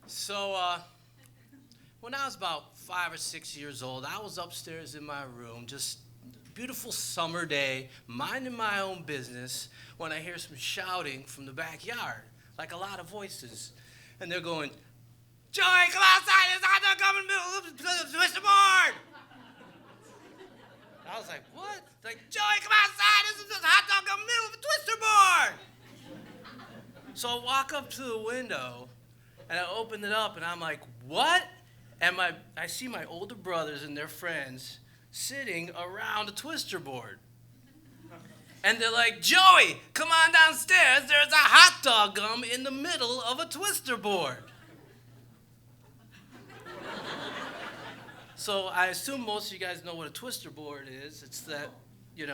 So, when I was about 5 or 6 years old, I was upstairs in my room, just beautiful summer day, minding my own business, when I hear some shouting from the backyard, like a lot of voices. And they're going, "Joey, come outside, there's a hot dog coming in the middle of the twister board!" I was like, "What?" Like, "Joey, come outside, there's a hot dog coming in the middle of the twister board!" So I walk up to the window, and I open it up, and I'm like, "What?" And I see my older brothers and their friends sitting around a twister board. And they're like, "Joey, come on downstairs. There's a hot dog gum in the middle of a twister board." So I assume most of you guys know what a twister board is. It's that,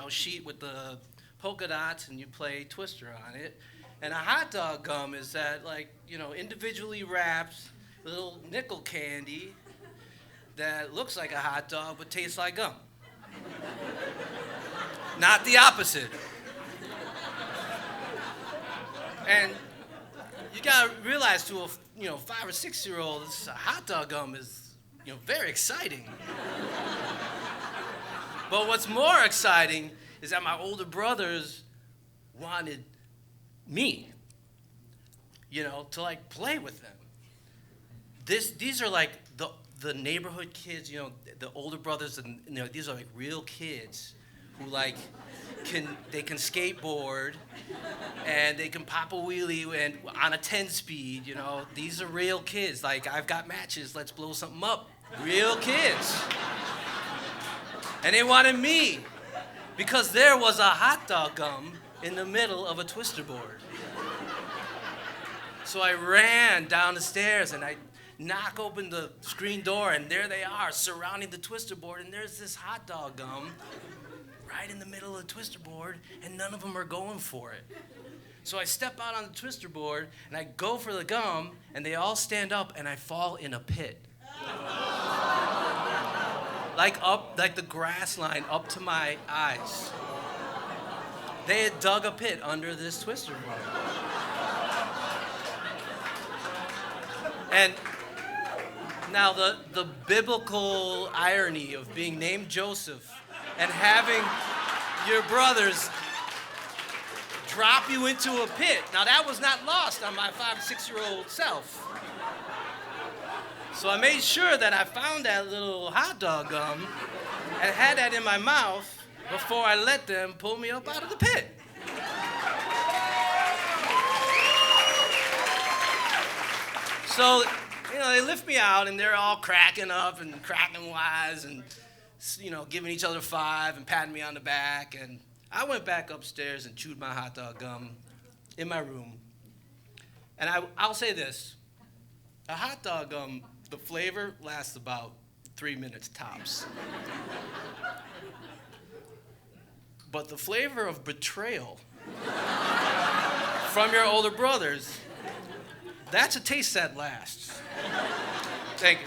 sheet with the polka dots, and you play Twister on it. And a hot dog gum is that, individually wrapped little nickel candy that looks like a hot dog but tastes like gum. Not the opposite. And you gotta realize to a 5 or 6 year old, this hot dog gum is very exciting. But what's more exciting is that my older brothers wanted me, to play with them. These are like the neighborhood kids, the older brothers, and these are like real kids who they can skateboard and they can pop a wheelie and on a 10-speed, These are real kids. Like, I've got matches, let's blow something up. Real kids. And they wanted me because there was a hot dog gum in the middle of a twister board. So I ran down the stairs and I knock open the screen door, and there they are surrounding the twister board, and there's this hot dog gum right in the middle of the twister board, and none of them are going for it. So I step out on the twister board and I go for the gum, and they all stand up, and I fall in a pit. Like the grass line up to my eyes. They had dug a pit under this twister board. And now the biblical irony of being named Joseph and having your brothers drop you into a pit. Now that was not lost on my 5 or 6 year old self. So I made sure that I found that little hot dog gum and had that in my mouth before I let them pull me up out of the pit. So, they lift me out, and they're all cracking up and cracking wise and, giving each other 5 and patting me on the back. And I went back upstairs and chewed my hot dog gum in my room. And I'll say this. A hot dog gum, the flavor lasts about 3 minutes tops. But the flavor of betrayal from your older brothers, that's a taste that lasts. Thank you.